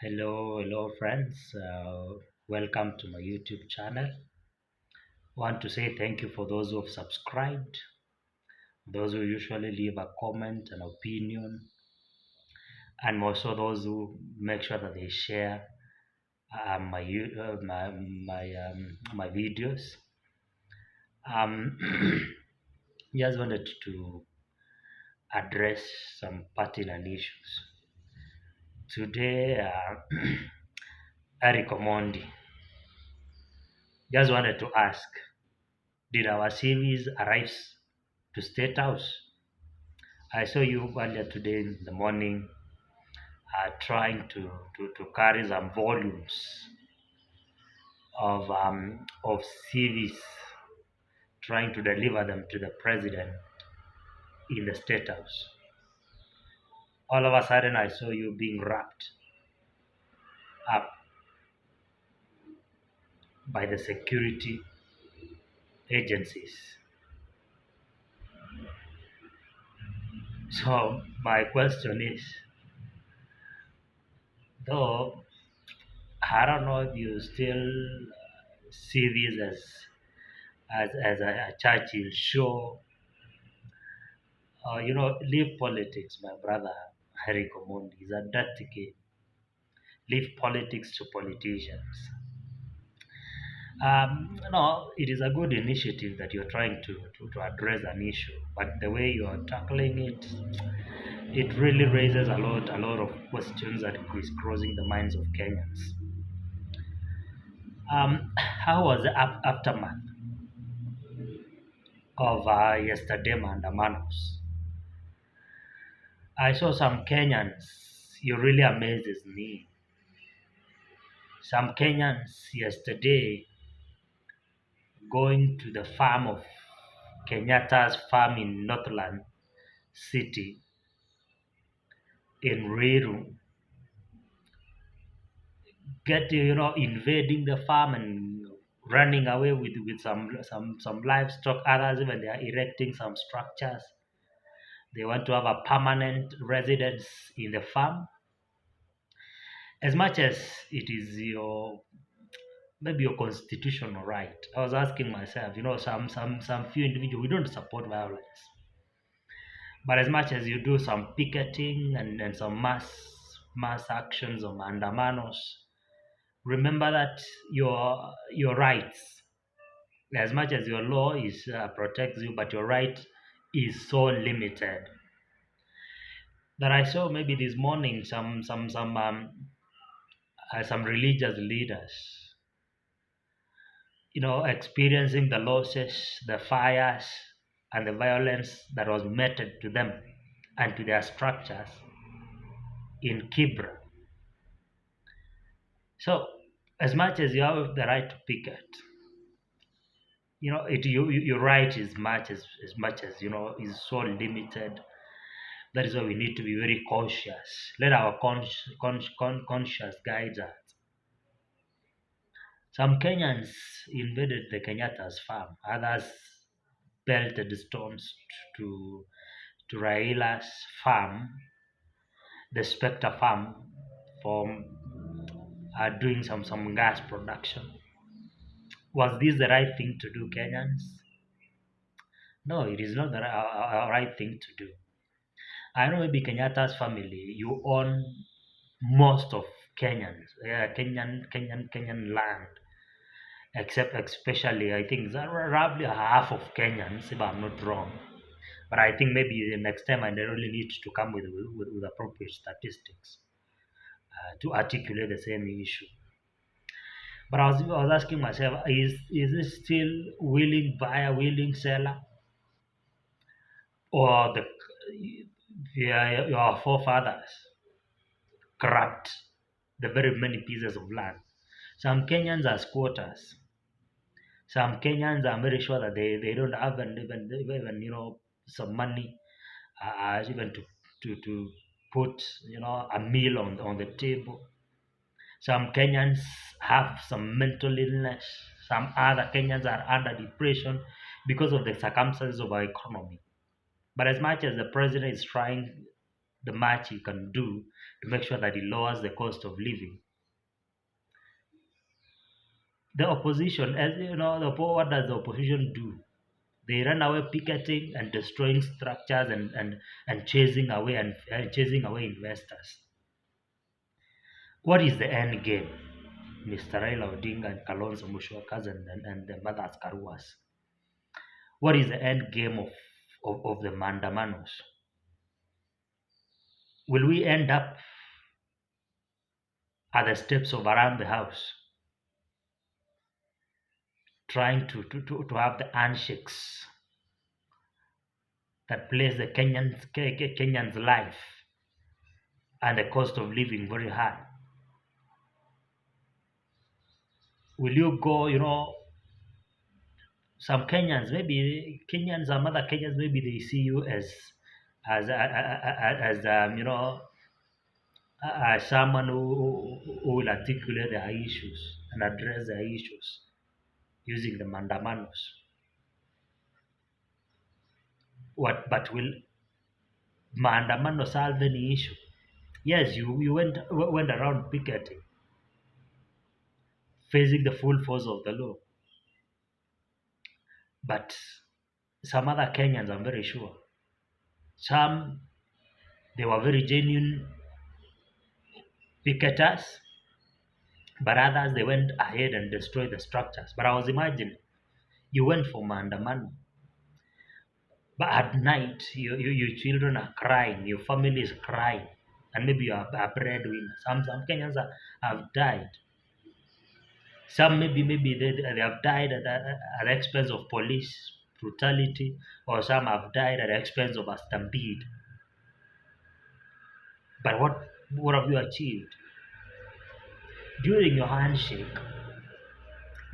Hello, friends. Welcome to my YouTube channel. Want to say thank you for those who have subscribed, those who usually leave a comment, an opinion, and also those who make sure that they share my videos. Um, just wanted to address some pertinent issues today. Eric Omondi just wanted to ask. Did our series arrive to State House? I saw you earlier today in the morning trying to carry some volumes of series, trying to deliver them to the president in the State House. All of a sudden, I saw you being wrapped up by the security agencies. So, my question is, though I don't know if you still see this as a Churchill show. Leave politics, my brother Harry Comondi. Is a dirty game. Leave politics to politicians. No, it is a good initiative that you're trying to address an issue, but the way you are tackling it, it really raises a lot of questions that is crossing the minds of Kenyans. How was the aftermath of yesterday mandamanos? I saw some Kenyans. You really amazes me. Some Kenyans yesterday going to the farm of Kenyatta's farm in Northland City in Riru, invading the farm and running away with some livestock. Others even they are erecting some structures. They want to have a permanent residence in the farm. As much as it is maybe your constitutional right. I was asking myself, some few individuals we don't support violence. But as much as you do some picketing and some mass actions of mandamanos, remember that your rights, as much as your law is protects you, but your right is so limited. That I saw maybe this morning some religious leaders, experiencing the losses, the fires, and the violence that was meted to them and to their structures in Kibra. So, as much as you have the right to picket, your right is much as is so limited. That is why we need to be very cautious. Let our conscious guide us. Some Kenyans invaded the Kenyatta's farm. Others pelted stones to Raila's farm, the Spectre farm, for doing some gas production. Was this the right thing to do, Kenyans? No, it is not the right thing to do. I know maybe Kenyatta's family, you own most of Kenyan land, except especially I think that roughly half of Kenyans, if I'm not wrong. But I think maybe the next time I really need to come with appropriate statistics to articulate the same issue. But I was asking myself, is this still willing buyer, willing seller, or your forefathers grabbed the very many pieces of land? Some Kenyans are squatters. Some Kenyans are very sure that they don't have even some money even to put a meal on the table. Some Kenyans have some mental illness. Some other Kenyans are under depression because of the circumstances of our economy. But as much as the president is trying the much he can do to make sure that he lowers the cost of living. The opposition, as you know, what does the opposition do? They run away picketing and destroying structures and chasing away investors. What is the end game, Mr. Raila Odinga and Kalonzo Musyokas and the Mothers Karuas? What is the end game of the Mandamanos? Will we end up at the steps of around the house trying to have the handshakes that place the Kenyans' life and the cost of living very high? Will you go, some Kenyans, maybe Kenyans, some other Kenyans, maybe they see you as someone who will articulate their issues and address their issues using the mandamanos. But will mandamano solve any issue? Yes, you went around picketing, facing the full force of the law. But some other Kenyans, I'm very sure, some they were very genuine picketers, but others they went ahead and destroyed the structures. But I was imagining you went for mandamano, but at night your children are crying, your family is crying, and maybe you are a breadwinner. Some Kenyans have died. Some maybe they have died at the expense of police brutality, or some have died at the expense of a stampede. But what have you achieved? During your handshake,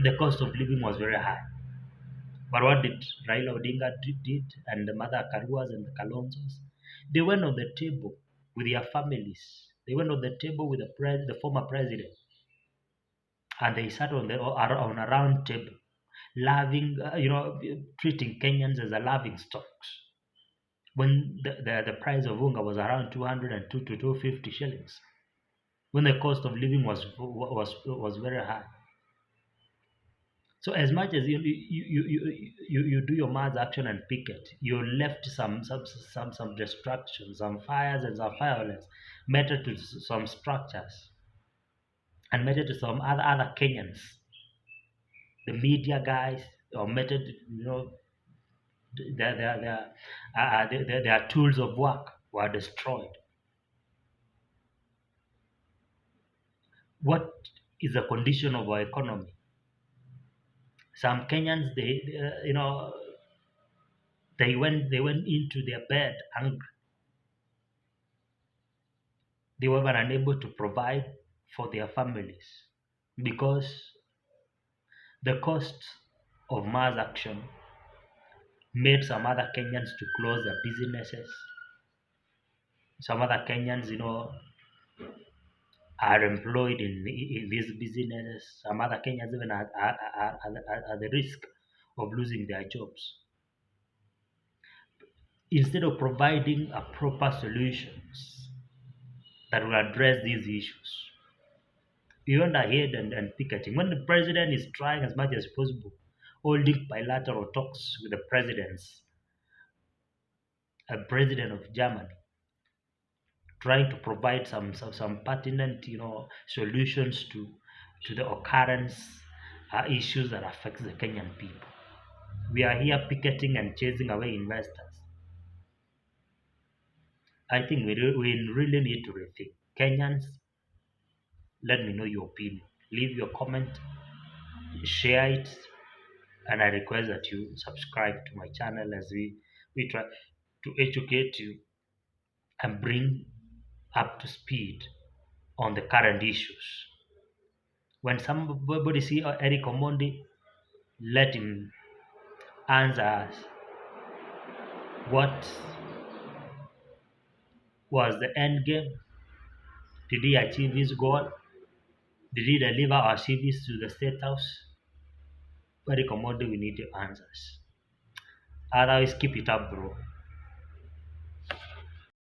the cost of living was very high. But what did Raila Odinga did and the Mother Karuas and the Kalonzos? They went on the table with their families. They went on the table with the former president, and they sat on a round table, loving, treating Kenyans as a laughing stocks. When the price of unga was around 202 to 250 shillings, when the cost of living was very high. So as much as you do your mass action and picket, you left some destruction, some fires and some violence, mattered to some structures, and mattered to some other Kenyans, the media guys, or mattered, their tools of work were destroyed. What is the condition of our economy? Some Kenyans, they went into their bed angry. They were unable to provide for their families because the cost of mass action made some other Kenyans to close their businesses. Some other Kenyans, are employed in these businesses. Some other Kenyans even are at the risk of losing their jobs. Instead of providing a proper solutions that will address these issues, we went ahead and picketing. When the president is trying as much as possible, holding bilateral talks with the a president of Germany, trying to provide some pertinent solutions to the occurrence issues that affect the Kenyan people. We are here picketing and chasing away investors. I think we really need to rethink. Kenyans, let me know your opinion. Leave your comment, share it, and I request that you subscribe to my channel as we try to educate you and bring up to speed on the current issues. When somebody see Eric Omondi, let him answer us. What was the end game? Did he achieve his goal? Did he deliver our CVs to the State House? Eric Omondi, we need your answers. Otherwise, keep it up, bro.